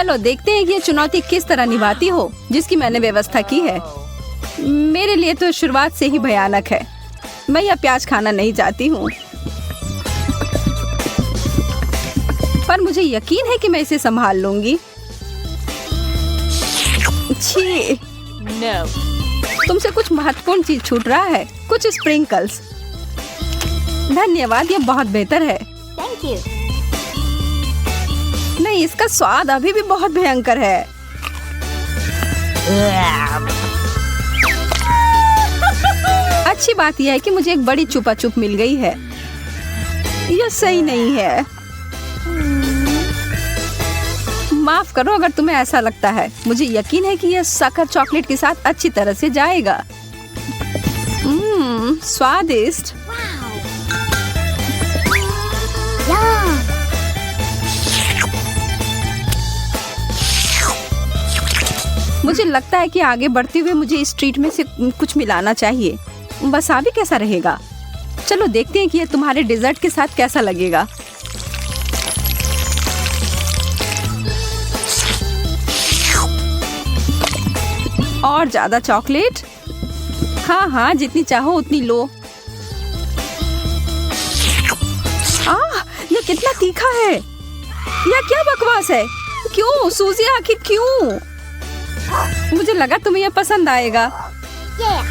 चलो देखते हैं कि ये चुनौती किस तरह निभाती हो जिसकी मैंने व्यवस्था की है। मेरे लिए तो शुरुआत से ही भयानक है। मैं यह प्याज खाना नहीं चाहती हूँ, पर मुझे यकीन है कि मैं इसे संभाल लूंगी। छी, तुमसे कुछ महत्वपूर्ण चीज छूट रहा है, कुछ स्प्रिंकल्स। धन्यवाद, यह बहुत बेहतर है। Thank you. नहीं, इसका स्वाद अभी भी बहुत भयंकर है। अच्छी बात यह है कि मुझे एक बड़ी चुपा चुप मिल गई है। यह सही नहीं है। माफ करो अगर तुम्हें ऐसा लगता है। मुझे यकीन है कि यह शक्कर चॉकलेट के साथ अच्छी तरह से जाएगा। स्वादिष्ट। Yum. मुझे लगता है कि आगे बढ़ते हुए मुझे इस ट्रीट में से कुछ मिलाना चाहिए। वसाबी कैसा रहेगा? चलो देखते हैं कि यह तुम्हारे डेजर्ट के साथ कैसा लगेगा। और ज्यादा चॉकलेट? हाँ हाँ, जितनी चाहो उतनी लो। यह कितना तीखा है। यह क्या बकवास है? क्यों सूजी, आखिर क्यों? मुझे लगा तुम्हें यह पसंद आएगा। Yeah.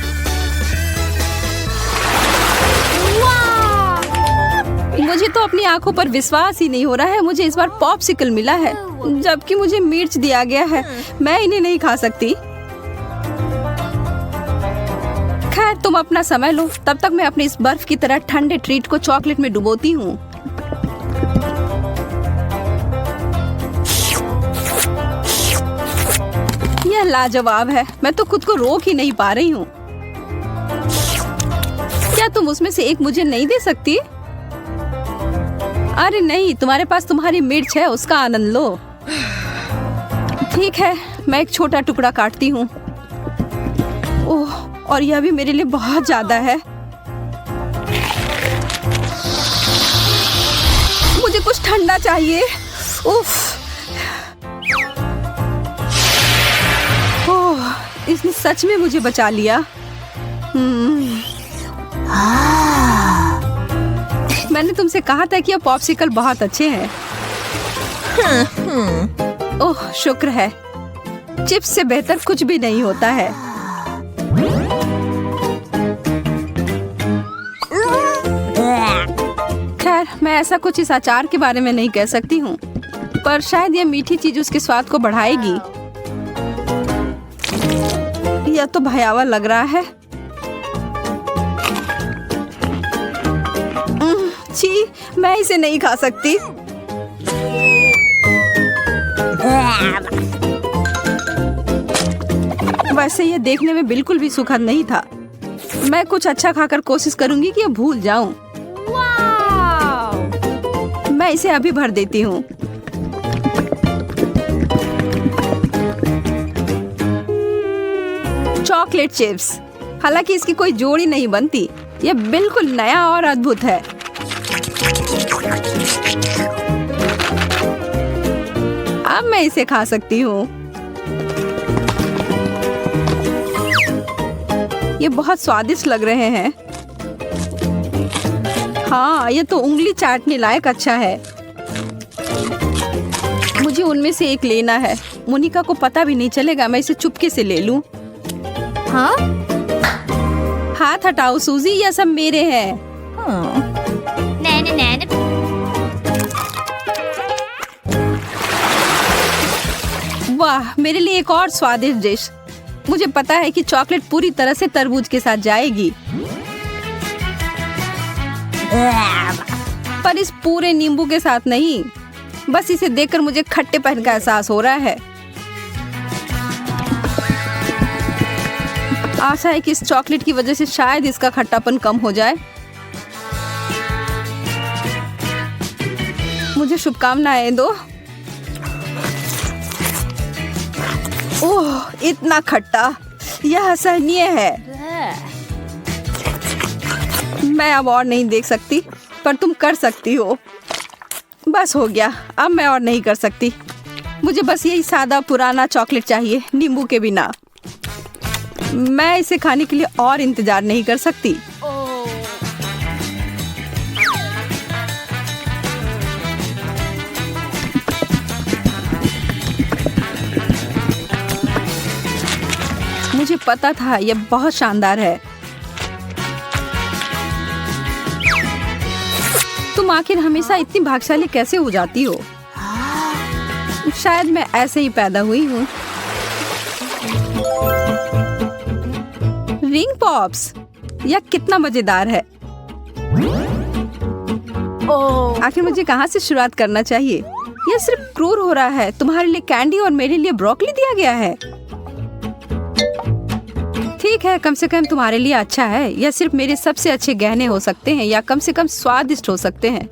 Wow. मुझे तो अपनी आंखों पर विश्वास ही नहीं हो रहा है। मुझे इस बार पॉप्सिकल मिला है, जबकि मुझे मिर्च दिया गया है। मैं इन्हें नहीं खा सकती। खैर, तुम अपना समय लो, तब तक मैं अपनी इस बर्फ की तरह ठंडे ट्रीट को चॉकलेट में डुबोती हूँ। यह लाजवाब है। मैं तो खुद को रोक ही नहीं पा रही हूँ। क्या तुम उसमें से एक मुझे नहीं दे सकती? अरे नहीं, तुम्हारे पास तुम्हारी मिर्च है, उसका आनंद लो। ठीक है, मैं एक छोटा टुकड़ा काटती हूँ। ओह, और यह भी मेरे लिए बहुत ज्यादा है। मुझे कुछ ठंडा चाहिए। उफ। ओह, इसने सच में मुझे बचा लिया। मैंने तुमसे कहा था कि ये पॉप्सिकल बहुत अच्छे हैं। ओह, शुक्र है। चिप्स से बेहतर कुछ भी नहीं होता है। खैर, मैं ऐसा कुछ इस अचार के बारे में नहीं कह सकती हूँ, पर शायद यह मीठी चीज उसके स्वाद को बढ़ाएगी। यह तो भयावह लग रहा है। छी, मैं इसे नहीं खा सकती। वैसे यह देखने में बिल्कुल भी सुखद नहीं था। मैं कुछ अच्छा खाकर कोशिश करूंगी कि यह भूल जाऊं। मैं इसे अभी भर देती हूँ। Chocolate chips. हालांकि इसकी कोई जोड़ी नहीं बनती। यह बिल्कुल नया और अद्भुत है। अब मैं इसे खा सकती हूँ। ये बहुत स्वादिष्ट लग रहे हैं। हाँ, ये तो उंगली चाटने लायक अच्छा है। मुझे उनमें से एक लेना है। मोनिका को पता भी नहीं चलेगा। मैं इसे चुपके से ले लूं। हाँ? हाथ हटाओ सूजी, यह सब मेरे हैं। नैन। वाह, मेरे लिए एक और स्वादिष्ट डिश। मुझे पता है कि चॉकलेट पूरी तरह से तरबूज के साथ जाएगी, पर इस पूरे नींबू के साथ नहीं। बस इसे देखकर मुझे खट्टेपन का एहसास हो रहा है। आशा है कि इस चॉकलेट की वजह से शायद इसका खट्टापन कम हो जाए। मुझे शुभकामनाएं दो। ओह, इतना खट्टा, यह असहनीय है। मैं अब और नहीं देख सकती, पर तुम कर सकती हो। बस हो गया, अब मैं और नहीं कर सकती। मुझे बस यही सादा पुराना चॉकलेट चाहिए, नींबू के बिना। मैं इसे खाने के लिए और इंतजार नहीं कर सकती। मुझे पता था यह बहुत शानदार है। तुम आखिर हमेशा इतनी भाग्यशाली कैसे हो जाती हो? शायद मैं ऐसे ही पैदा हुई हूँ। रिंग पॉप्स, यह कितना मजेदार है। आखिर मुझे कहाँ से शुरुआत करना चाहिए? यह सिर्फ क्रूर हो रहा है। तुम्हारे लिए कैंडी और मेरे लिए ब्रोकली दिया गया है। ठीक है, कम से कम तुम्हारे लिए अच्छा है। यह सिर्फ मेरे सबसे अच्छे गहने हो सकते हैं, या कम से कम स्वादिष्ट हो सकते हैं।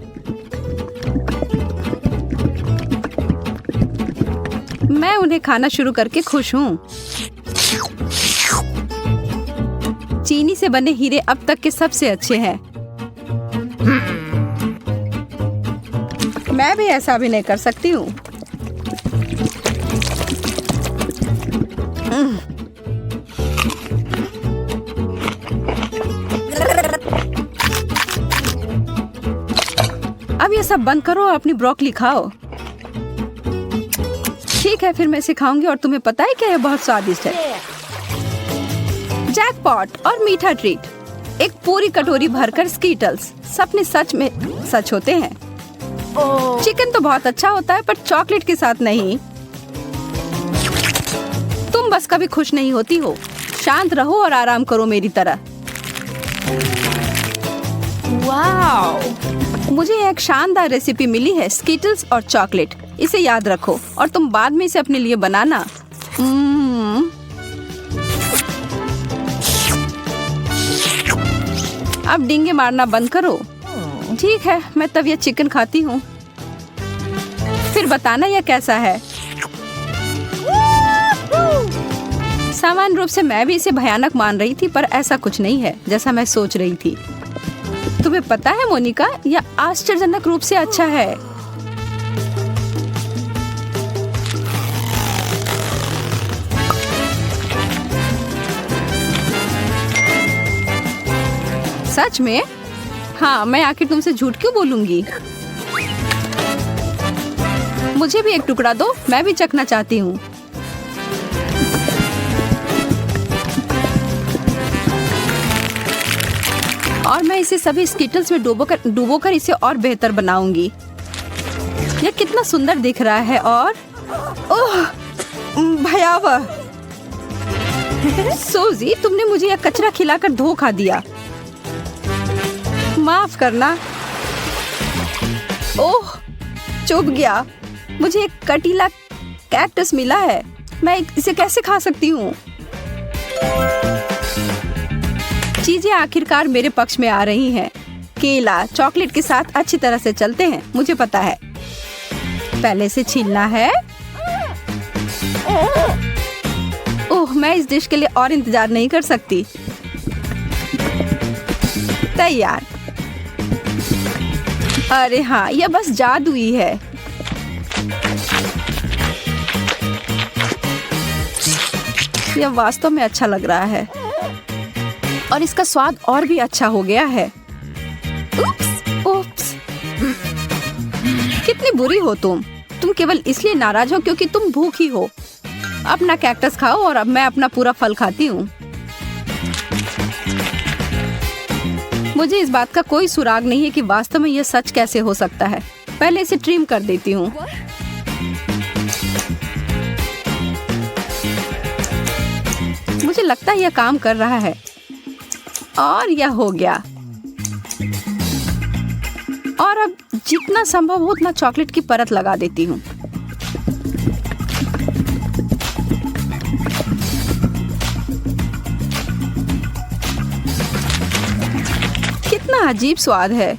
मैं उन्हें खाना शुरू करके खुश हूँ। चीनी से बने हीरे अब तक के सबसे अच्छे हैं। मैं भी ऐसा भी नहीं कर सकती हूँ। अब ये सब बंद करो और अपनी ब्रोकली खाओ। ठीक है, फिर मैं सिखाऊंगी। और तुम्हें पता है क्या, यह बहुत स्वादिष्ट है। जैकपॉट और मीठा ट्रीट। एक पूरी कटोरी भरकर स्कीटल्स। सपने सच में सच होते हैं। चिकन तो बहुत अच्छा होता है, पर चॉकलेट के साथ नहीं। तुम बस कभी खुश नहीं होती हो। शांत रहो और आराम करो मेरी तरह। वाओ! मुझे एक शानदार रेसिपी मिली है, स्कीटल्स और चॉकलेट। इसे याद रखो और तुम बाद में इसे अपने लिए बनाना। अब डींगे मारना बंद करो। ठीक है, मैं तब यह चिकन खाती हूँ। फिर बताना यह कैसा है। सामान्य रूप से मैं भी इसे भयानक मान रही थी, पर ऐसा कुछ नहीं है जैसा मैं सोच रही थी। तुम्हें पता है मोनिका, यह आश्चर्यजनक रूप से अच्छा है। सच में? हाँ, मैं आखिर तुमसे झूठ क्यों बोलूंगी। मुझे भी एक टुकड़ा दो, मैं भी चखना चाहती हूँ। और मैं इसे सभी स्कीटल्स में डुबोकर इसे और बेहतर बनाऊंगी। यह कितना सुंदर दिख रहा है। और ओह, भयावह। सूजी, तुमने मुझे यह कचरा खिलाकर धोखा दिया। माफ करना। ओह, चुभ गया। मुझे एक कटीला कैक्टस मिला है। मैं इसे कैसे खा सकती हूँ? चीजें आखिरकार मेरे पक्ष में आ रही हैं। केला चॉकलेट के साथ अच्छी तरह से चलते हैं, मुझे पता है। पहले से छीलना है। ओह, मैं इस डिश के लिए और इंतजार नहीं कर सकती। तैयार। अरे हाँ, यह बस जादुई है। यह वास्तव में अच्छा लग रहा है और इसका स्वाद और भी अच्छा हो गया है। उप्स। कितनी बुरी हो तुम केवल इसलिए नाराज हो क्योंकि तुम भूखी हो। अपना कैक्टस खाओ और अब मैं अपना पूरा फल खाती हूँ। मुझे इस बात का कोई सुराग नहीं है कि वास्तव में यह सच कैसे हो सकता है। पहले इसे ट्रिम कर देती हूँ। मुझे लगता है यह काम कर रहा है। और यह हो गया। और अब जितना संभव हो उतना चॉकलेट की परत लगा देती हूँ। कितना अजीब स्वाद है।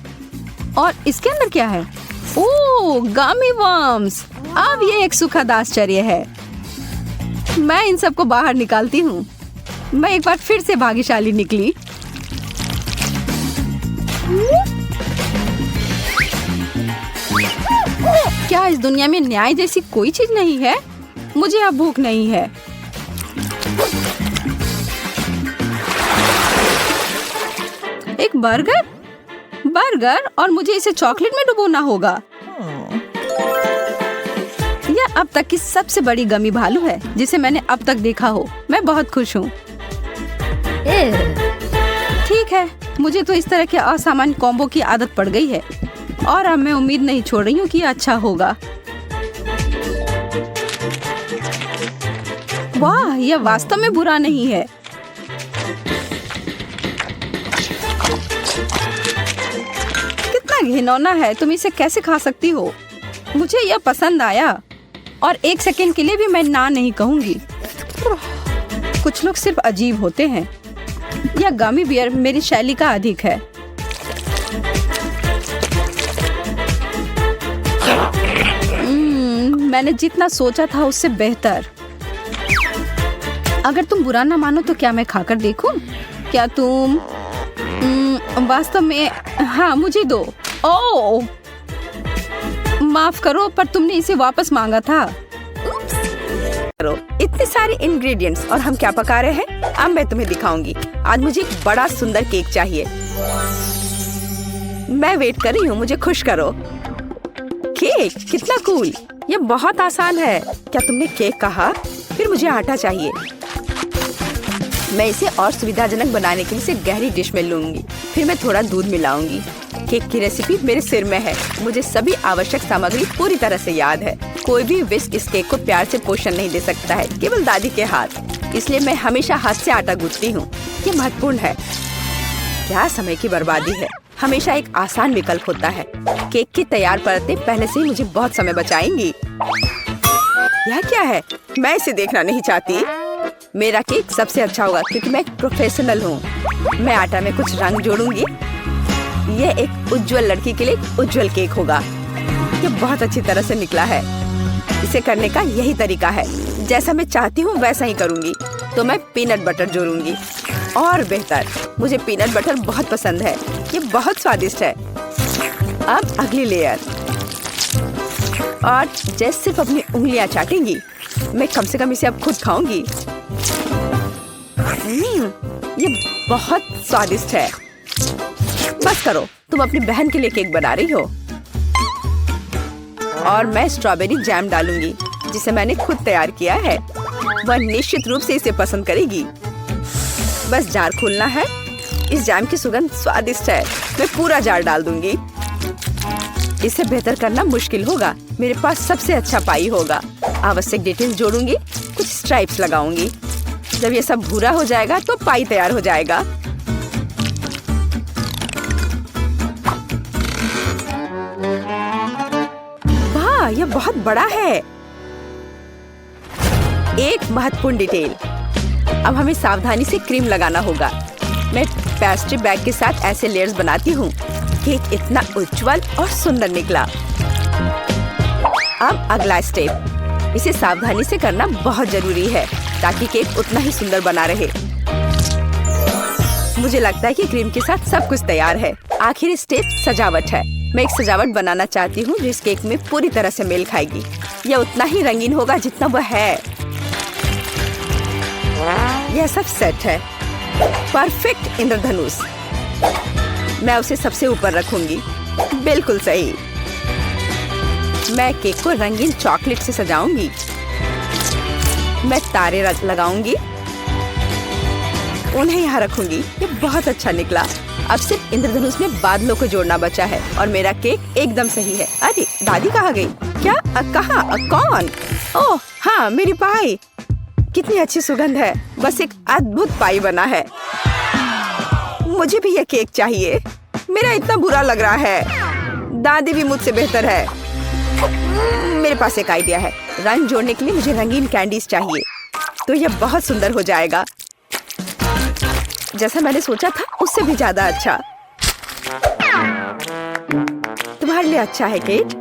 और इसके अंदर क्या है? ओह, गमी वर्म्स। अब ये एक सुखद आश्चर्य है। मैं इन सबको बाहर निकालती हूँ। मैं एक बार फिर से भाग्यशाली निकली। क्या इस दुनिया में न्याय जैसी कोई चीज नहीं है? मुझे अब भूख नहीं है। एक बर्गर? बर्गर और मुझे इसे चॉकलेट में डुबोना होगा। यह अब तक की सबसे बड़ी गमी भालू है जिसे मैंने अब तक देखा हो। मैं बहुत खुश हूँ। ठीक है, मुझे तो इस तरह के असामान्य कॉम्बो की आदत पड़ गई है और अब मैं उम्मीद नहीं छोड़ रही हूँ कि अच्छा होगा। वाह, यह वास्तव में बुरा नहीं है। कितना घिनौना है, तुम इसे कैसे खा सकती हो? मुझे यह पसंद आया और एक सेकंड के लिए भी मैं ना नहीं कहूंगी। कुछ लोग सिर्फ अजीब होते हैं। यह गमी बियर मेरी शैली का अधिक है। मैंने जितना सोचा था उससे बेहतर। अगर तुम बुरा ना मानो तो क्या मैं खाकर देखूं? क्या तुम वास्तव में? हाँ, मुझे दो। ओह, माफ करो, पर तुमने इसे वापस मांगा था। इतने सारे इंग्रेडिएंट्स और हम क्या पका रहे हैं? अब मैं तुम्हें दिखाऊंगी। आज मुझे एक बड़ा सुंदर केक चाहिए। मैं वेट कर रही हूँ, मुझे खुश करो। केक कितना कूल! ये बहुत आसान है। क्या तुमने केक कहा? फिर मुझे आटा चाहिए। मैं इसे और सुविधाजनक बनाने के लिए इसे गहरी डिश में लूंगी। फिर मैं थोड़ा दूध मिलाऊंगी। केक की रेसिपी मेरे सिर में है। मुझे सभी आवश्यक सामग्री पूरी तरह से याद है। कोई भी विस्क इस केक को प्यार से पोषण नहीं दे सकता है, केवल दादी के हाथ। इसलिए मैं हमेशा हाथ से आटा गूंथती हूँ। ये महत्वपूर्ण है। क्या समय की बर्बादी है। हमेशा एक आसान विकल्प होता है। केक की तैयार परतें पहले से ही मुझे बहुत समय बचाएंगी। यह क्या है? मैं इसे देखना नहीं चाहती। मेरा केक सबसे अच्छा होगा क्योंकि मैं एक प्रोफेशनल हूँ। मैं आटा में कुछ रंग जोड़ूंगी। यह एक उज्जवल लड़की के लिए एक उज्जवल केक होगा। ये बहुत अच्छी तरह से निकला है। इसे करने का यही तरीका है। जैसा मैं चाहती हूँ वैसा ही करूँगी। तो मैं पीनट बटर जोड़ूंगी। और बेहतर, मुझे पीनट बटर बहुत पसंद है। ये बहुत स्वादिष्ट है। अब अगली लेयर। और जैसे सिर्फ अपनी उंगलियां चाटेंगी। मैं कम से कम इसे अब खुद खाऊंगी। ये बहुत स्वादिष्ट है। बस करो, तुम अपनी बहन के लिए केक बना रही हो। और मैं स्ट्रॉबेरी जैम डालूंगी जिसे मैंने खुद तैयार किया है। वह निश्चित रूप से इसे पसंद करेगी। बस जार खोलना है। इस जैम की सुगंध स्वादिष्ट है। मैं पूरा जार डाल दूंगी। इसे बेहतर करना मुश्किल होगा। मेरे पास सबसे अच्छा पाई होगा। आवश्यक डिटेल्स जोड़ूंगी। कुछ स्ट्राइप्स लगाऊंगी। जब ये सब भूरा हो जाएगा तो पाई तैयार हो जाएगा। वाह, यह बहुत बड़ा है। एक महत्वपूर्ण डिटेल। अब हमें सावधानी से क्रीम लगाना होगा। मैं पेस्ट्री बैग के साथ ऐसे लेयर्स बनाती हूँ। केक इतना उज्जवल और सुंदर निकला। अब अगला स्टेप। इसे सावधानी से करना बहुत जरूरी है ताकि केक उतना ही सुंदर बना रहे। मुझे लगता है कि क्रीम के साथ सब कुछ तैयार है। आखिरी स्टेप सजावट है। मैं एक सजावट बनाना चाहती हूँ जो इस केक में पूरी तरह से मेल खाएगी। यह उतना ही रंगीन होगा जितना वह है। यह सब सेट है। परफेक्ट इंद्रधनुष। मैं उसे सबसे ऊपर रखूंगी। बिल्कुल सही। मैं केक को रंगीन चॉकलेट से सजाऊंगी। मैं तारे लगाऊंगी। उन्हें यहाँ रखूंगी। ये बहुत अच्छा निकला। अब सिर्फ इंद्रधनुष में बादलों को जोड़ना बचा है और मेरा केक एकदम सही है। अरे, दादी कहाँ गई? क्या? कहाँ? कौन? ओह हाँ, मेरी पाई। कितनी अच्छी सुगंध है। बस एक अद्भुत पाई बना है। मुझे भी यह केक चाहिए। मेरा इतना बुरा लग रहा है। दादी भी मुझसे बेहतर है। मेरे पास एक आइडिया है। रंग जोड़ने के लिए मुझे रंगीन कैंडीज चाहिए। तो यह बहुत सुंदर हो जाएगा। जैसा मैंने सोचा था उससे भी ज्यादा अच्छा। तुम्हारे लिए अच्छा है केक।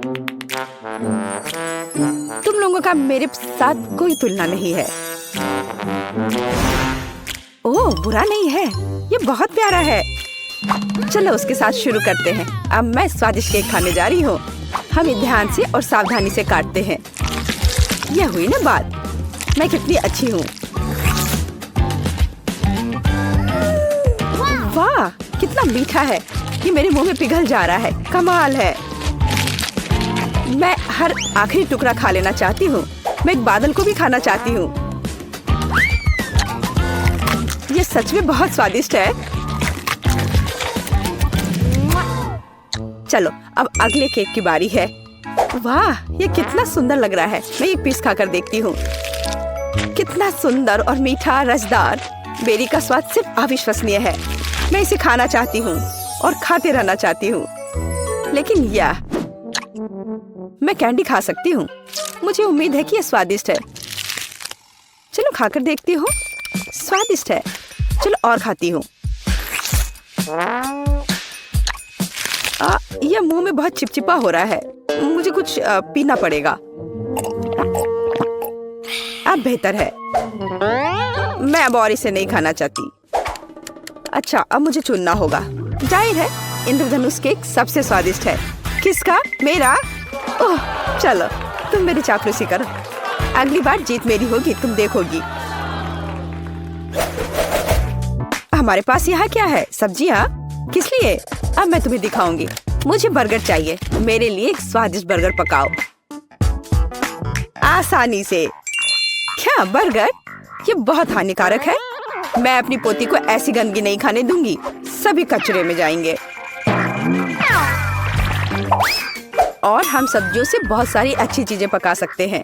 तुम लोगों का मेरे साथ कोई तुलना नहीं है। ओह, बुरा नहीं है। ये बहुत प्यारा है। चलो उसके साथ शुरू करते हैं। अब मैं स्वादिष्ट केक खाने जा रही हूँ। हम ध्यान से और सावधानी से काटते हैं। यह हुई ना बात, मैं कितनी अच्छी हूँ। वाह, कितना मीठा है। ये मेरे मुंह में पिघल जा रहा है। कमाल है। मैं हर आखिरी टुकड़ा खा लेना चाहती हूँ। मैं एक बादल को भी खाना चाहती हूँ। ये सच में बहुत स्वादिष्ट है। चलो अब अगले केक की बारी है। वाह, ये कितना सुंदर लग रहा है। मैं एक पीस खाकर देखती हूँ। कितना सुंदर और मीठा रसदार। बेरी का स्वाद सिर्फ अविश्वसनीय है। मैं इसे खाना चाहती हूँ और खाते रहना चाहती हूँ। लेकिन यह मैं कैंडी खा सकती हूँ। मुझे उम्मीद है कि यह स्वादिष्ट है। चलो खाकर देखती हूँ। स्वादिष्ट है। चलो और खाती हूँ। यह मुंह में बहुत चिपचिपा हो रहा है। मुझे कुछ पीना पड़ेगा। अब बेहतर है। मैं अब और इसे नहीं खाना चाहती। अच्छा, अब मुझे चुनना होगा। जाहिर है इंद्रधनुष केक सबसे स्वादिष्ट है। किसका? मेरा? ओह, चलो तुम मेरी चापलूसी करो। अगली बार जीत मेरी होगी, तुम देखोगी। हमारे पास यहाँ क्या है? सब्जियाँ? किस लिए? अब मैं तुम्हें दिखाऊंगी। मुझे बर्गर चाहिए। मेरे लिए एक स्वादिष्ट बर्गर पकाओ आसानी से। क्या बर्गर? ये बहुत हानिकारक है। मैं अपनी पोती को ऐसी गंदगी नहीं खाने दूंगी। सभी कचरे में जाएंगे। और हम सब्जियों से बहुत सारी अच्छी चीजें पका सकते हैं।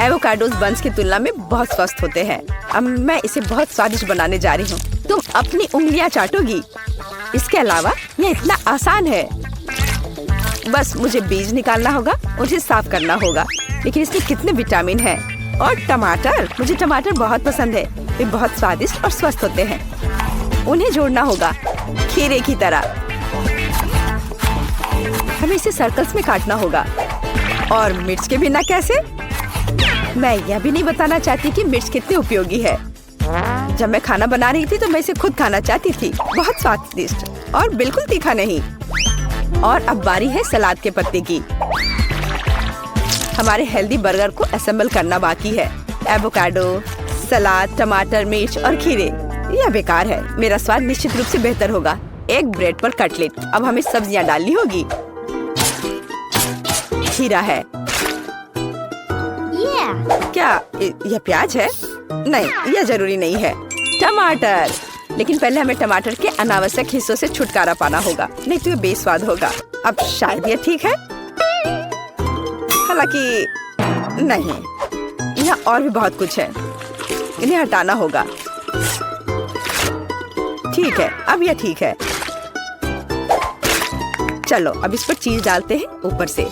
एवोकाडोस बंस की तुलना में बहुत स्वस्थ होते हैं। अब मैं इसे बहुत स्वादिष्ट बनाने जा रही हूँ। तुम अपनी उंगलियां चाटोगी। इसके अलावा यह इतना आसान है। बस मुझे बीज निकालना होगा, उसे साफ करना होगा। लेकिन इसमें कितने विटामिन हैं। और टमाटर, मुझे टमाटर बहुत पसंद है। वे बहुत स्वादिष्ट और स्वस्थ होते हैं। उन्हें जोड़ना होगा खीरे की तरह। हमें इसे सर्कल्स में काटना होगा। और मिर्च के बिना कैसे? मैं यह भी नहीं बताना चाहती कि मिर्च कितनी उपयोगी है। जब मैं खाना बना रही थी तो मैं इसे खुद खाना चाहती थी। बहुत स्वादिष्ट और बिल्कुल तीखा नहीं। और अब बारी है सलाद के पत्ते की। हमारे हेल्दी बर्गर को असेंबल करना बाकी है। एवोकाडो, सलाद, टमाटर, मिर्च और खीरे। यह बेकार है। मेरा स्वाद निश्चित रूप से बेहतर होगा। एक ब्रेड पर कटलेट। अब हमें सब्जियां डालनी होगी। खीरा है। क्या यह प्याज है? नहीं, यह जरूरी नहीं है। टमाटर। लेकिन पहले हमें टमाटर के अनावश्यक हिस्सों से छुटकारा पाना होगा, नहीं तो यह बेस्वाद होगा। अब शायद यह ठीक है, हालांकि नहीं, यहाँ और भी बहुत कुछ है। इन्हें हटाना होगा। ठीक है, अब यह ठीक है। चलो अब इस पर चीज डालते हैं ऊपर से।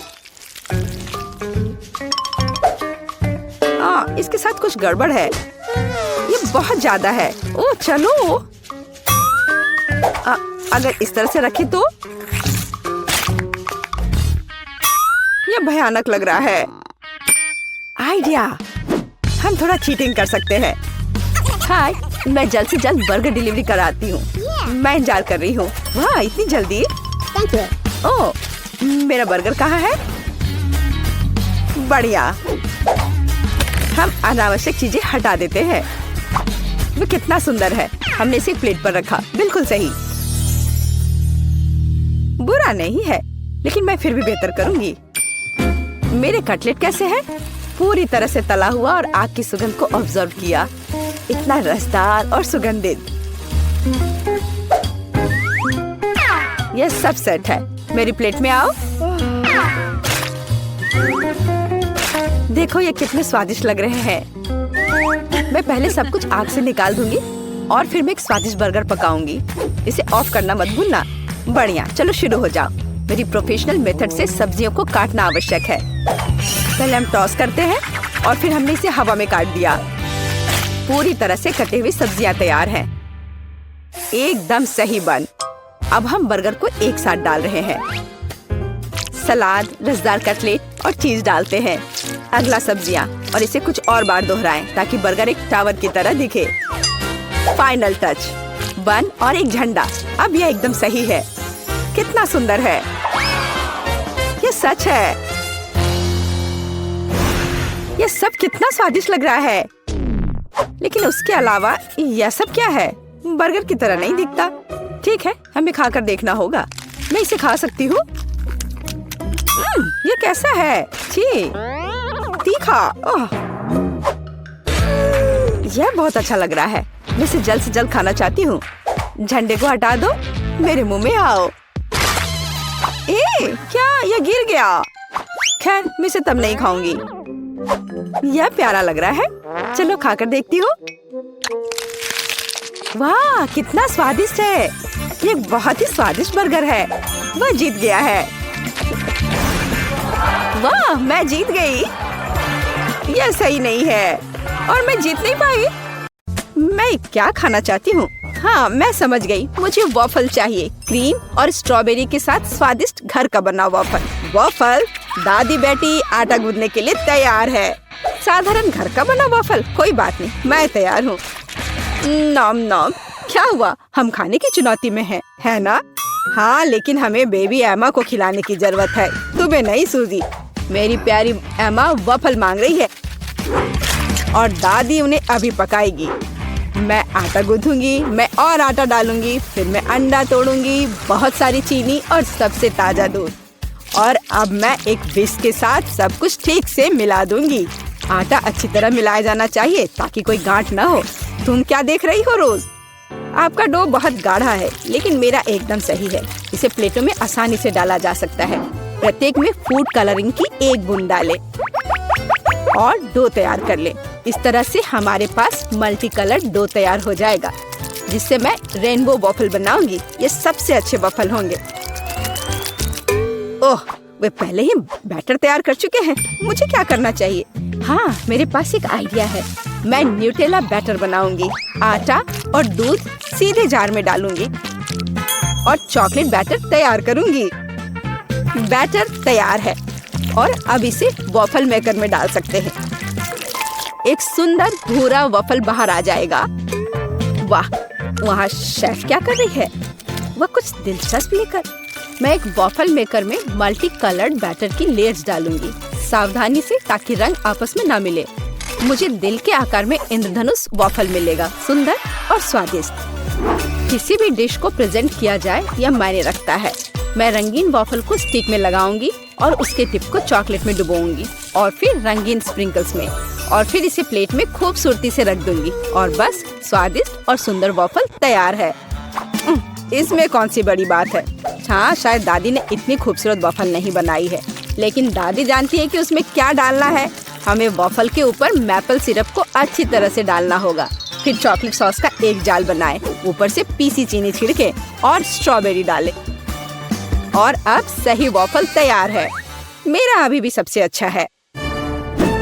हाँ, इसके साथ कुछ गड़बड़ है। ये बहुत ज्यादा है। ओह चलो, अगर इस तरह से रखें तो यह भयानक लग रहा है। आइडिया, हम थोड़ा चीटिंग कर सकते हैं। हाय, मैं जल्द से जल्द बर्गर डिलीवरी कराती हूँ। मैं इंतजार कर रही हूँ। वाह, इतनी जल्दी? ओह, मेरा बर्गर कहाँ है? बढ़िया। हम अनावश्यक चीजें हटा देते हैं। वो कितना सुंदर है। हमने इसे प्लेट पर रखा। बिल्कुल सही। बुरा नहीं है, लेकिन मैं फिर भी बेहतर करूंगी। मेरे कटलेट कैसे हैं? पूरी तरह से तला हुआ और आग की सुगंध को ऑब्जर्व किया। इतना रसदार और सुगंधित। यह सब सेट है। मेरी प्लेट में आओ। देखो ये कितने स्वादिष्ट लग रहे हैं। मैं पहले सब कुछ आग से निकाल दूंगी और फिर मैं एक स्वादिष्ट बर्गर पकाऊंगी। इसे ऑफ करना मत भूलना। बढ़िया, चलो शुरू हो जाओ। मेरी प्रोफेशनल मेथड से सब्जियों को काटना आवश्यक है। पहले हम टॉस करते हैं और फिर हमने इसे हवा में काट दिया। पूरी तरह से कटी हुई सब्जियां तैयार हैं। एकदम सही बन। अब हम बर्गर को एक साथ डाल रहे हैं। सलाद, रसदार कटलेट और चीज डालते हैं। अगला सब्जियां और इसे कुछ और बार दोहराएं ताकि बर्गर एक टावर की तरह दिखे। फाइनल टच, बन और एक झंडा। अब यह एकदम सही है। कितना सुंदर है। यह सच है। ये सब कितना स्वादिष्ट लग रहा है, लेकिन उसके अलावा यह सब क्या है? बर्गर की तरह नहीं दिखता। ठीक है, हमें खाकर देखना होगा। मैं इसे खा सकती हूँ। ये कैसा है? छी, तीखा। ओह, यह बहुत अच्छा लग रहा है। मैं इसे जल्द से जल्द खाना चाहती हूँ। झंडे को हटा दो, मेरे मुंह में आओ। क्या यह गिर गया? खैर, मैं इसे तब नहीं खाऊंगी। यह प्यारा लग रहा है। चलो खाकर देखती हूँ। वाह, कितना स्वादिष्ट है। ये बहुत ही स्वादिष्ट बर्गर है। वह जीत गया है। वाह, मैं जीत गई। यह सही नहीं है और मैं जीत नहीं पाई। मैं क्या खाना चाहती हूँ? हाँ, मैं समझ गई। मुझे वॉफल चाहिए, क्रीम और स्ट्रॉबेरी के साथ स्वादिष्ट घर का बना वॉफल। वॉफल, दादी बेटी आटा गूंदने के लिए तैयार है। साधारण घर का बना वॉफल, कोई बात नहीं, मैं तैयार हूँ। नॉम नॉम। क्या हुआ? हम खाने की चुनौती में हैं, है ना? हाँ, लेकिन हमें बेबी एमा को खिलाने की जरूरत है। तुम्हें नहीं सूजी। मेरी प्यारी एमा वॉफल मांग रही है और दादी उन्हें अभी पकाएगी। मैं आटा गूंथूंगी, मैं और आटा डालूंगी, फिर मैं अंडा तोड़ूंगी, बहुत सारी चीनी और सबसे ताजा दूध। और अब मैं एक विस्क के साथ सब कुछ ठीक से मिला दूंगी। आटा अच्छी तरह मिलाया जाना चाहिए ताकि कोई गांठ न हो। तुम क्या देख रही हो रोज? आपका डो बहुत गाढ़ा है, लेकिन मेरा एकदम सही है। इसे प्लेटों में आसानी से डाला जा सकता है। प्रत्येक में फूड कलरिंग की एक बूंद डालें और डो तैयार कर लें। इस तरह से हमारे पास मल्टी कलर डो तैयार हो जाएगा, जिससे मैं रेनबो वॉफल बनाऊंगी। ये सबसे अच्छे वॉफल होंगे। ओह, वे पहले ही बैटर तैयार कर चुके हैं। मुझे क्या करना चाहिए? हाँ, मेरे पास एक आइडिया है। मैं न्यूटेला बैटर बनाऊंगी। आटा और दूध सीधे जार में डालूंगी और चॉकलेट बैटर तैयार करूंगी। बैटर तैयार है और अब इसे वॉफल मेकर में डाल सकते हैं। एक सुंदर भूरा वॉफल बाहर आ जाएगा। वाह, वहाँ शेफ क्या कर रही है? वह कुछ दिलचस्प लेकर। मैं एक वॉफल मेकर में मल्टी कलर्ड बैटर की लेयर्स डालूंगी, सावधानी से, ताकि रंग आपस में ना मिले। मुझे दिल के आकार में इंद्रधनुष वॉफल मिलेगा, सुंदर और स्वादिष्ट। किसी भी डिश को प्रेजेंट किया जाए यह मायने रखता है। मैं रंगीन वॉफल को स्टिक में लगाऊंगी और उसके टिप को चॉकलेट में डुबोऊंगी और फिर रंगीन स्प्रिंकल्स में, और फिर इसे प्लेट में खूबसूरती से रख दूंगी और बस स्वादिष्ट और सुंदर वॉफल तैयार है। इसमें कौन सी बड़ी बात है? हाँ, शायद दादी ने इतनी खूबसूरत वॉफल नहीं बनाई है, लेकिन दादी जानती है कि उसमें क्या डालना है। हमें वॉफल के ऊपर मैपल सिरप को अच्छी तरह से डालना होगा। फिर चॉकलेट सॉस का एक जाल बनाएं, ऊपर से पीसी चीनी छिड़के और स्ट्रॉबेरी डालें। और अब सही वॉफल तैयार है। मेरा अभी भी सबसे अच्छा है।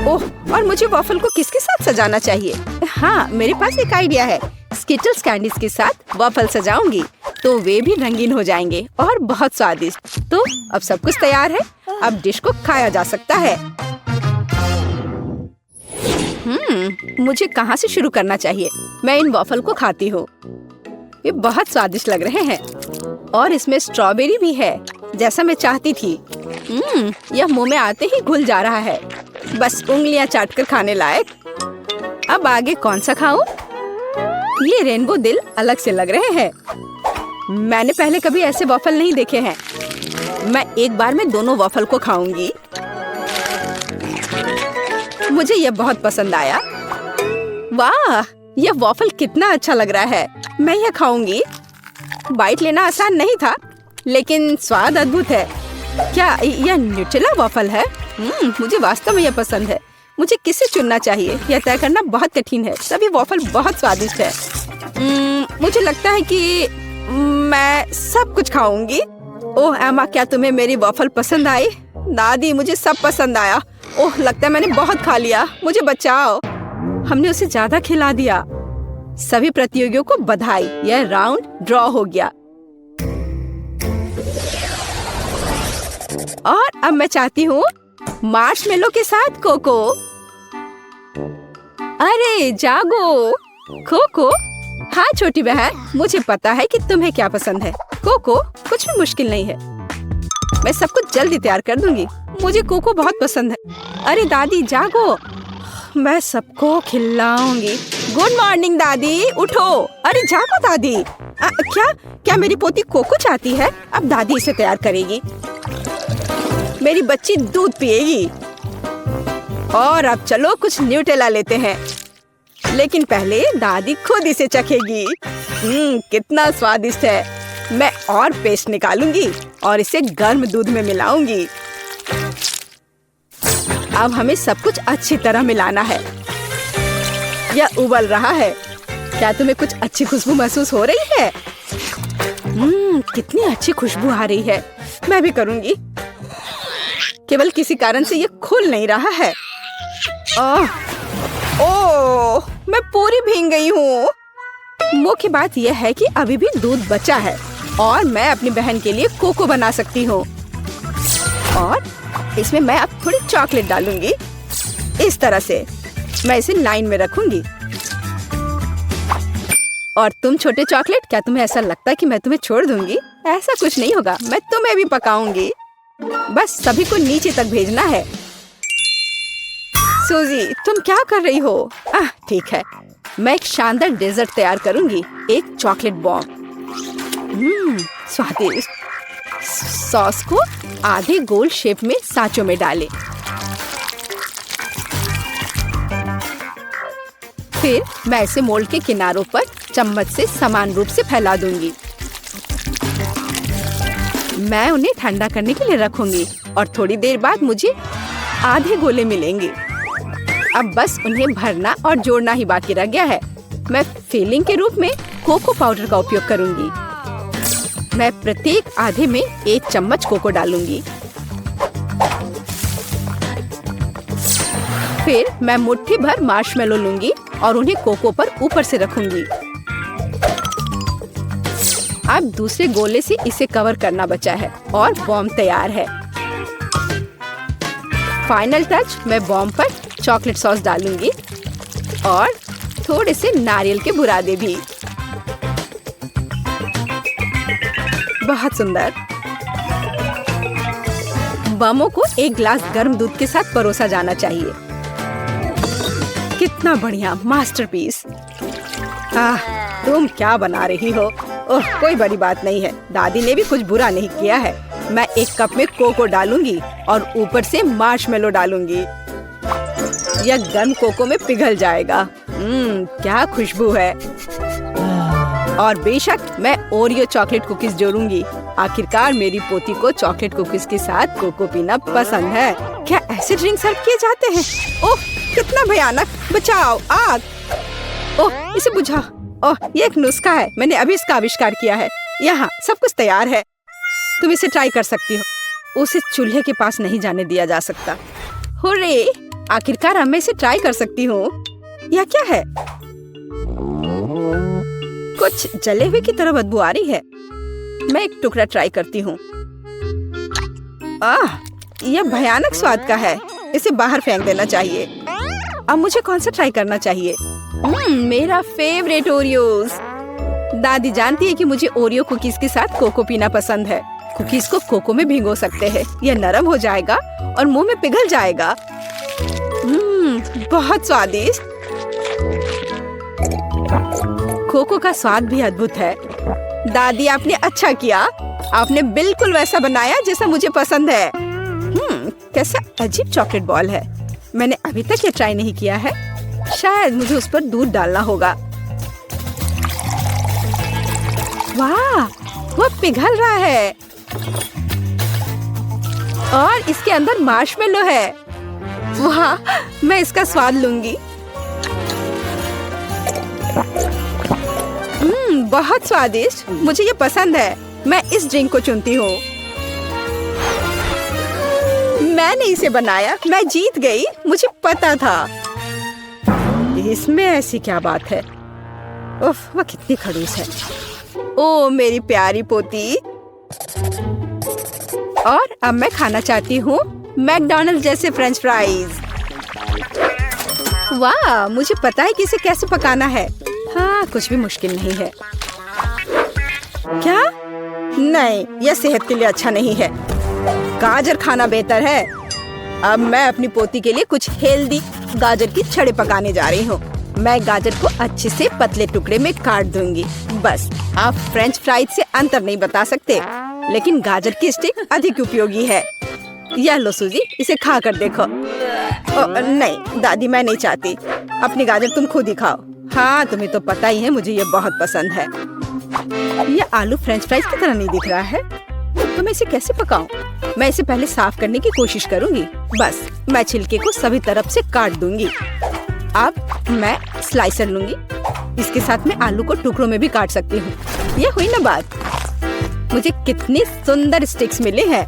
ओह, और मुझे वॉफल को किसके साथ सजाना चाहिए? हाँ, मेरे पास एक आइडिया है। स्किटल्स कैंडीज के साथ वॉफल सजाऊंगी तो वे भी रंगीन हो जाएंगे और बहुत स्वादिष्ट। तो अब सब कुछ तैयार है। अब डिश को खाया जा सकता है। मुझे कहाँ से शुरू करना चाहिए? मैं इन वॉफल को खाती हूँ। ये बहुत स्वादिष्ट लग रहे हैं और इसमें स्ट्रॉबेरी भी है, जैसा मैं चाहती थी। यह मुंह में आते ही घुल जा रहा है, बस उंगलियां चाटकर खाने लायक। अब आगे कौन सा खाऊं? ये रेनबो दिल अलग से लग रहे हैं। मैंने पहले कभी ऐसे वॉफल नहीं देखे हैं। मैं एक बार में दोनों वॉफल को खाऊंगी। मुझे यह बहुत पसंद आया। वाह, यह वॉफल कितना अच्छा लग रहा है। मैं यह खाऊंगी। बाइट लेना आसान नहीं था, लेकिन स्वाद अद्भुत है। क्या यह न्यूटेला वॉफल है? मुझे वास्तव में यह पसंद है। मुझे किसे चुनना चाहिए, यह तय करना बहुत कठिन है। सभी वॉफल बहुत स्वादिष्ट है। मुझे लगता है कि मैं सब कुछ खाऊंगी। ओह एमा, क्या तुम्हें मेरी वॉफल पसंद आई? दादी, मुझे सब पसंद आया। ओह, लगता है मैंने बहुत खा लिया। मुझे बचाओ। हमने उसे ज्यादा खिला दिया। सभी प्रतियोगियों को बधाई, यह राउंड ड्रॉ हो गया। और अब मैं चाहती हूँ मार्शमेलो के साथ कोको। अरे जागो कोको। हाँ छोटी बहन, मुझे पता है कि तुम्हें क्या पसंद है। कोको कुछ भी मुश्किल नहीं है। मैं सब कुछ जल्दी तैयार कर दूंगी। मुझे कोको बहुत पसंद है। अरे दादी जागो, मैं सबको खिलाऊंगी। गुड मॉर्निंग दादी, उठो। अरे जागो दादी। क्या मेरी पोती कोको चाहती है? अब दादी इसे तैयार करेगी। मेरी बच्ची दूध पिएगी। और अब चलो कुछ न्यूटेला लेते हैं, लेकिन पहले दादी खुद इसे चखेगी। कितना स्वादिष्ट है। मैं और पेस्ट निकालूंगी और इसे गर्म दूध में मिलाऊंगी। अब हमें सब कुछ अच्छी तरह मिलाना है। यह उबल रहा है। क्या तुम्हें कुछ अच्छी खुशबू महसूस हो रही है? कितनी अच्छी खुशबू आ रही है। मैं भी करूंगी। केवल किसी कारण से ये खुल नहीं रहा है। ओह, मैं पूरी भीग गई हूँ। मुख्य बात यह है कि अभी भी दूध बचा है और मैं अपनी बहन के लिए कोको बना सकती हूँ। और इसमें मैं अब थोड़ी चॉकलेट डालूंगी। इस तरह से मैं इसे लाइन में रखूंगी। और तुम छोटे चॉकलेट, क्या तुम्हें ऐसा लगता है कि मैं तुम्हें छोड़ दूंगी? ऐसा कुछ नहीं होगा। मैं तुम्हें भी पकाऊंगी। बस सभी को नीचे तक भेजना है। सूजी, तुम क्या कर रही हो? ठीक है, मैं एक शानदार डेजर्ट तैयार करूंगी। एक चॉकलेट बॉम्ब। स्वादिष्ट। सॉस को आधे गोल शेप में सांचों में डालें। फिर मैं इसे मोल्ड के किनारों पर चम्मच से समान रूप से फैला दूंगी। मैं उन्हें ठंडा करने के लिए रखूंगी और थोड़ी देर बाद मुझे आधे गोले मिलेंगे। अब बस उन्हें भरना और जोड़ना ही बाकी रह गया है। मैं फिलिंग के रूप में कोको पाउडर का उपयोग करूंगी। मैं प्रत्येक आधे में 1 चम्मच कोको डालूंगी। फिर मैं मुट्ठी भर मार्शमेलो लूंगी और उन्हें कोको पर ऊपर से रखूंगी। अब दूसरे गोले से इसे कवर करना बचा है और बॉम्ब तैयार है। फाइनल टच, मैं बॉम्ब पर चॉकलेट सॉस डालूंगी और थोड़े से नारियल के बुरादे भी। बहुत सुंदर। बमों को एक गिलास गर्म दूध के साथ परोसा जाना चाहिए। कितना बढ़िया मास्टरपीस। तुम क्या बना रही हो? ओह, कोई बड़ी बात नहीं है। दादी ने भी कुछ बुरा नहीं किया है। मैं 1 कप में कोको डालूंगी और ऊपर से मार्शमेलो डालूंगी। यह गर्म कोको में पिघल जाएगा। क्या खुशबू है। और बेशक मैं ओरियो चॉकलेट कुकीज जोड़ूंगी। आखिरकार मेरी पोती को चॉकलेट कुकीज के साथ कोको पीना पसंद है। क्या ऐसे ड्रिंक सर्व किए जाते हैं? ओह, कितना भयानक। बचाओ, आग। ओह, इसे बुझा। ओह, ये एक नुस्खा है। मैंने अभी इसका आविष्कार किया है। यहाँ सब कुछ तैयार है। तुम इसे ट्राई कर सकती हो। उसे चूल्हे के पास नहीं जाने दिया जा सकता। हुर्रे! आखिरकार मैं इसे ट्राई कर सकती हूँ। यह क्या है? कुछ जले हुए की तरह बदबू आ रही है। मैं एक टुकड़ा ट्राई करती हूँ। यह भयानक स्वाद का है। इसे बाहर फेंक देना चाहिए। अब मुझे कौन सा ट्राई करना चाहिए? मेरा फेवरेट ओरियोज। दादी जानती है कि मुझे ओरियो कुकीज के साथ कोको पीना पसंद है। कुकीज को कोको में भिगो सकते हैं। यह नरम हो जाएगा और मुंह में पिघल जाएगा। बहुत स्वादिष्ट। कोको का स्वाद भी अद्भुत है। दादी, आपने अच्छा किया। आपने बिल्कुल वैसा बनाया जैसा मुझे पसंद है। कैसा अजीब चॉकलेट बॉल है। मैंने अभी तक ये ट्राई नहीं किया है। शायद मुझे उस पर दूध डालना होगा। वाह, वो पिघल रहा है और इसके अंदर मार्शमेलो है। वाह, मैं इसका स्वाद लूंगी। बहुत स्वादिष्ट। मुझे ये पसंद है। मैं इस ड्रिंक को चुनती हूँ। मैंने इसे बनाया। मैं जीत गई। मुझे पता था। इसमें ऐसी क्या बात है? उफ, वह कितनी खड़ूस है। ओ मेरी प्यारी पोती। और अब मैं खाना चाहती हूँ मैकडॉनल्ड्स जैसे फ्रेंच फ्राइज। वाह, मुझे पता है कि इसे कैसे पकाना है। हाँ, कुछ भी मुश्किल नहीं है। क्या? नहीं, यह सेहत के लिए अच्छा नहीं है। गाजर खाना बेहतर है। अब मैं अपनी पोती के लिए कुछ हेल्दी गाजर की छड़े पकाने जा रही हूँ। मैं गाजर को अच्छे से पतले टुकड़े में काट दूंगी। बस आप फ्रेंच फ्राइज से अंतर नहीं बता सकते, लेकिन गाजर की स्टिक अधिक उपयोगी है। यह लो सूजी, इसे खा कर देखो। नहीं दादी, मैं नहीं चाहती। अपनी गाजर तुम खुद ही खाओ। हाँ, तुम्हें तो पता ही है मुझे ये बहुत पसंद है। ये आलू फ्रेंच फ्राइज की तरह नहीं दिख रहा है, तो मैं इसे कैसे पकाऊं? मैं इसे पहले साफ करने की कोशिश करूंगी। बस मैं छिलके को सभी तरफ से काट दूंगी। अब मैं स्लाइसर लूंगी। इसके साथ मैं आलू को टुकड़ों में भी काट सकती हूँ। ये हुई ना बात। मुझे कितनी सुंदर स्टिक्स मिले हैं।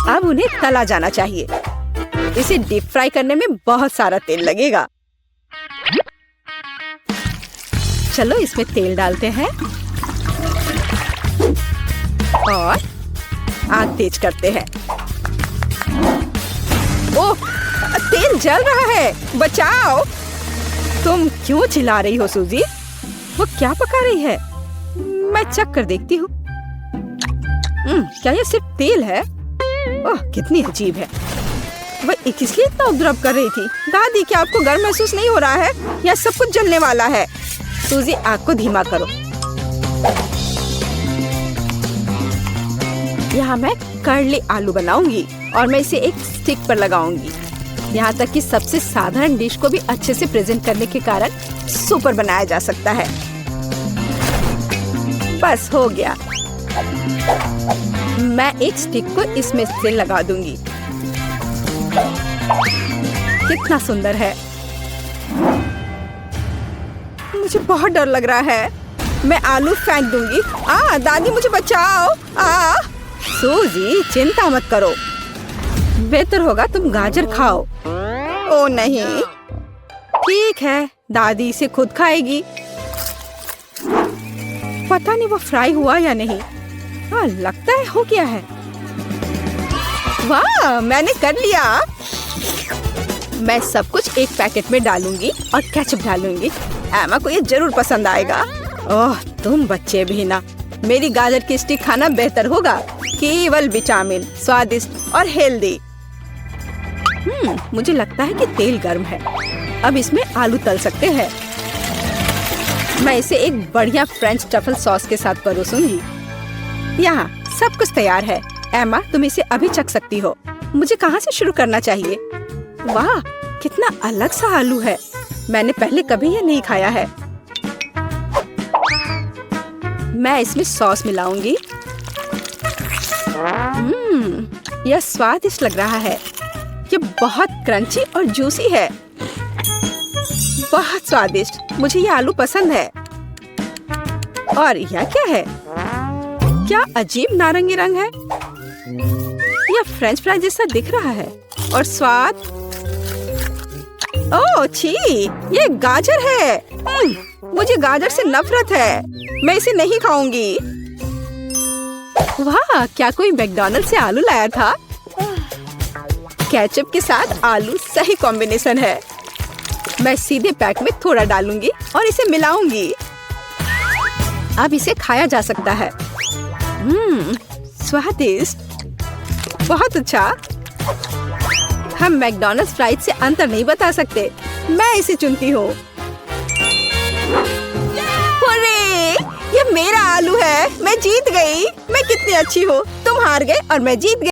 अब उन्हें तला जाना चाहिए। इसे डीप फ्राई करने में बहुत सारा तेल लगेगा। चलो इसमें तेल डालते हैं और आग तेज करते हैं। ओह, तेल जल रहा है, बचाओ। तुम क्यों चिल्ला रही हो सूजी? वो क्या पका रही है? मैं चख कर देखती हूँ। क्या ये सिर्फ तेल है? ओह, कितनी अजीब है। वह किसलिए इतना उपद्रव कर रही थी? दादी, क्या आपको गर्म महसूस नहीं हो रहा है? या सब कुछ जलने वाला है? सूजी, आग को धीमा करो। यहाँ मैं कर्ली आलू बनाऊंगी और मैं इसे एक स्टिक पर लगाऊंगी। यहाँ तक कि सबसे साधारण डिश को भी अच्छे से प्रेजेंट करने के कारण सुपर बनाया जा सकता है। बस हो गया। मैं एक स्टिक को इसमें से लगा दूंगी। कितना सुंदर है। मुझे बहुत डर लग रहा है। मैं आलू फेंक दूंगी। दादी, मुझे बचाओ। सूजी, चिंता मत करो। बेहतर होगा तुम गाजर खाओ। ओ नहीं, ठीक है, दादी इसे खुद खाएगी। पता नहीं वो फ्राई हुआ या नहीं। लगता है हो गया है। वाह, मैंने कर लिया। मैं सब कुछ एक पैकेट में डालूंगी और केचप डालूंगी। एमा को ये जरूर पसंद आएगा। ओह, तुम बच्चे भी ना। मेरी गाजर की स्टिक खाना बेहतर होगा। केवल विटामिन, स्वादिष्ट और हेल्दी। मुझे लगता है कि तेल गर्म है। अब इसमें आलू तल सकते हैं। मैं इसे एक बढ़िया फ्रेंच ट्रफल सॉस के साथ परोसूंगी। यहाँ सब कुछ तैयार है। एमा, तुम इसे अभी चख सकती हो। मुझे कहाँ से शुरू करना चाहिए? वाह, कितना अलग सा आलू है। मैंने पहले कभी ये नहीं खाया है। मैं इसमें सॉस मिलाऊंगी। यह स्वादिष्ट लग रहा है। ये बहुत क्रंची और जूसी है। बहुत स्वादिष्ट। मुझे ये आलू पसंद है। और यह क्या है? क्या अजीब नारंगी रंग है। यह फ्रेंच फ्राई जैसा दिख रहा है। और स्वाद, ओह छी, ये गाजर है। मुझे गाजर से नफरत है। मैं इसे नहीं खाऊंगी। वाह, क्या कोई मैकडॉनल्ड से आलू लाया था? केचप के साथ आलू सही कॉम्बिनेशन है। मैं सीधे पैक में थोड़ा डालूंगी और इसे मिलाऊंगी। अब इसे खाया जा सकता है। स्वादिष्ट, बहुत अच्छा। हम मैकडॉनल्ड्स फ्राइज से अंतर नहीं बता सकते। मैं इसे चुनती हूँ। अरे, ये मेरा आलू है। मैं जीत गई। मैं कितनी अच्छी हूँ। तुम हार गए और मैं जीत गई।